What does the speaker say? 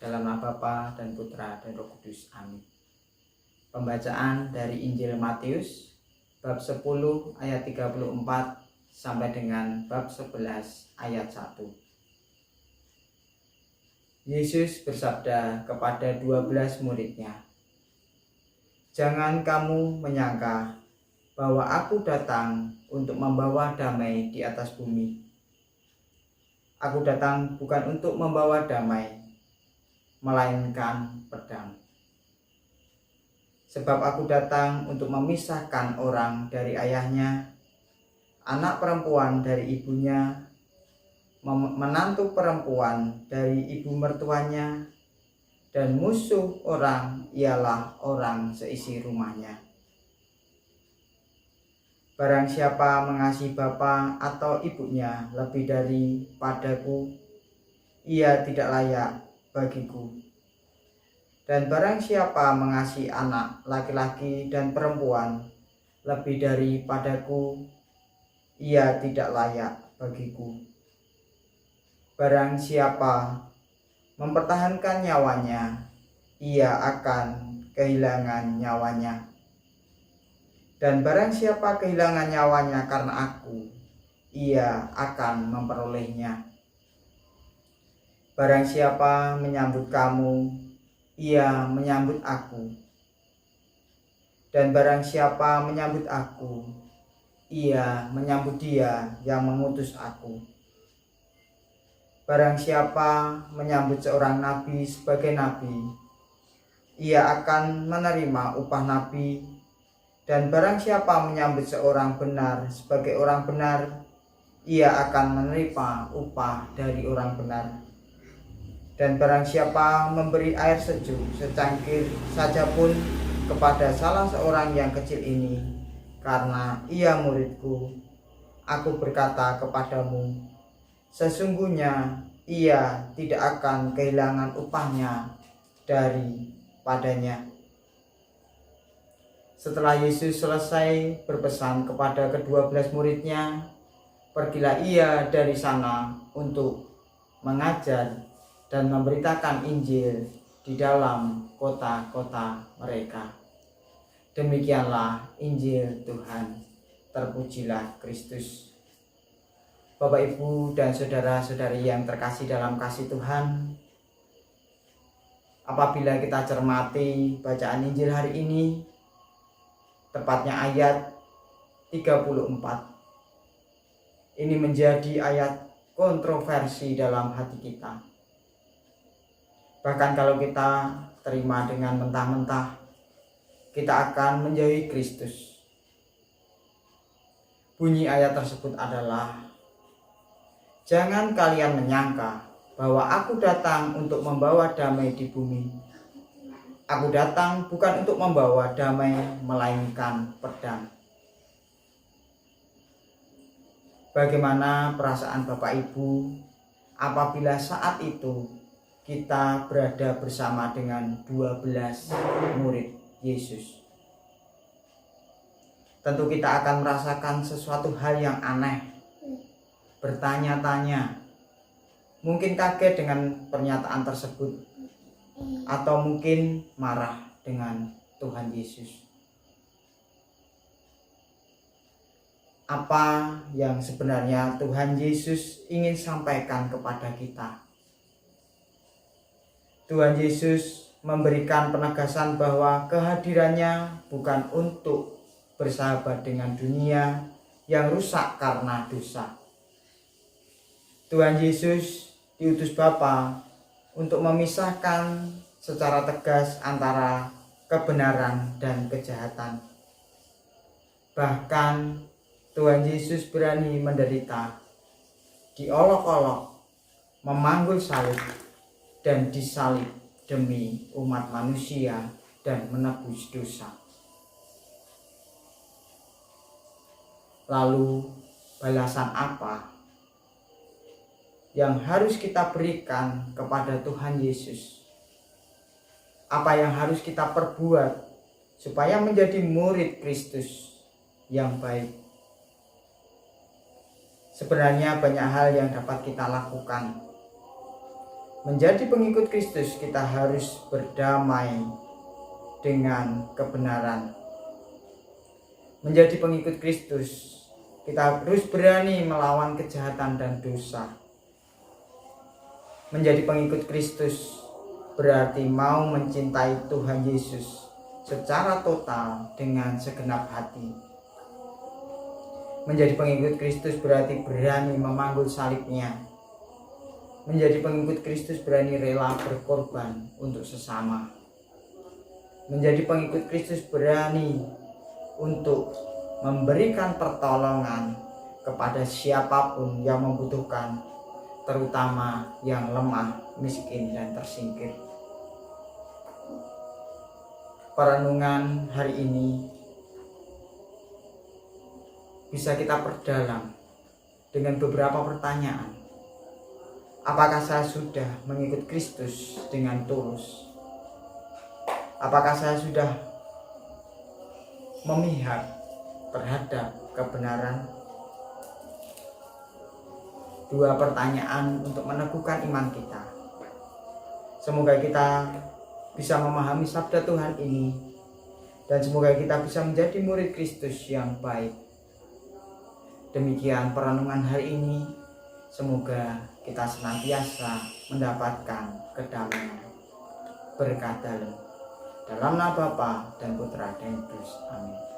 Dalam nama Bapa dan Putra dan Roh Kudus. Amin. Pembacaan dari Injil Matius bab 10 ayat 34 sampai dengan bab 11 ayat 1. Yesus bersabda kepada 12 muridnya, "Jangan kamu menyangka bahwa aku datang untuk membawa damai di atas bumi. Aku datang bukan untuk membawa damai, melainkan pedang. Sebab aku datang untuk memisahkan orang dari ayahnya, anak perempuan dari ibunya, menantu perempuan dari ibu mertuanya, dan musuh orang ialah orang seisi rumahnya. Barang siapa mengasihi bapa atau ibunya lebih daripadaku, ia tidak layak bagiku. Dan barang siapa mengasihi anak laki-laki dan perempuan lebih daripadaku, ia tidak layak bagiku. Barang siapa mempertahankan nyawanya, ia akan kehilangan nyawanya. Dan barang siapa kehilangan nyawanya karena aku, ia akan memperolehnya. Barang siapa menyambut kamu, ia menyambut aku. Dan barang siapa menyambut aku, ia menyambut Dia yang mengutus aku. Barang siapa menyambut seorang nabi sebagai nabi, ia akan menerima upah nabi. Dan barang siapa menyambut seorang benar sebagai orang benar, ia akan menerima upah dari orang benar. Dan barang siapa memberi air sejuk secangkir saja pun kepada salah seorang yang kecil ini, karena ia muridku, aku berkata kepadamu, sesungguhnya ia tidak akan kehilangan upahnya daripadanya." Setelah Yesus selesai berpesan kepada ke-12 muridnya, pergilah ia dari sana untuk mengajar dan memberitakan Injil di dalam kota-kota mereka. Demikianlah Injil Tuhan. Terpujilah Kristus. Bapak, Ibu, dan saudara-saudari yang terkasih dalam kasih Tuhan, apabila kita cermati bacaan Injil hari ini, tepatnya ayat 34, ini menjadi ayat kontroversi dalam hati kita. Bahkan kalau kita terima dengan mentah-mentah, kita akan menjauhi Kristus. Bunyi ayat tersebut adalah, "Jangan kalian menyangka bahwa aku datang untuk membawa damai di bumi. Aku datang bukan untuk membawa damai, melainkan pedang." Bagaimana perasaan Bapak Ibu apabila saat itu kita berada bersama dengan 12 murid Yesus? Tentu kita akan merasakan sesuatu hal yang aneh, bertanya-tanya, mungkin kaget dengan pernyataan tersebut, atau mungkin marah dengan Tuhan Yesus. Apa yang sebenarnya Tuhan Yesus ingin sampaikan kepada kita? Tuhan Yesus memberikan penegasan bahwa kehadirannya bukan untuk bersahabat dengan dunia yang rusak karena dosa. Tuhan Yesus diutus Bapa untuk memisahkan secara tegas antara kebenaran dan kejahatan. Bahkan Tuhan Yesus berani menderita, diolok-olok, memanggul salib, dan disalib demi umat manusia dan menebus dosa. Lalu balasan apa yang harus kita berikan kepada Tuhan Yesus? Apa yang harus kita perbuat supaya menjadi murid Kristus yang baik? Sebenarnya banyak hal yang dapat kita lakukan. Menjadi pengikut Kristus, kita harus berdamai dengan kebenaran. Menjadi pengikut Kristus, kita harus berani melawan kejahatan dan dosa. Menjadi pengikut Kristus berarti mau mencintai Tuhan Yesus secara total dengan segenap hati. Menjadi pengikut Kristus berarti berani memanggul salibnya. Menjadi pengikut Kristus berani rela berkorban untuk sesama. Menjadi pengikut Kristus berani untuk memberikan pertolongan kepada siapapun yang membutuhkan, terutama yang lemah, miskin, dan tersingkir. Perenungan hari ini bisa kita perdalam dengan beberapa pertanyaan. Apakah saya sudah mengikut Kristus dengan tulus? Apakah saya sudah memihak terhadap kebenaran? Dua pertanyaan untuk meneguhkan iman kita. Semoga kita bisa memahami sabda Tuhan ini, dan semoga kita bisa menjadi murid Kristus yang baik. Demikian perenungan hari ini. Semoga kita senantiasa mendapatkan kedamaian, berkat dalam nama Bapa dan Putra dan Kudus. Amin.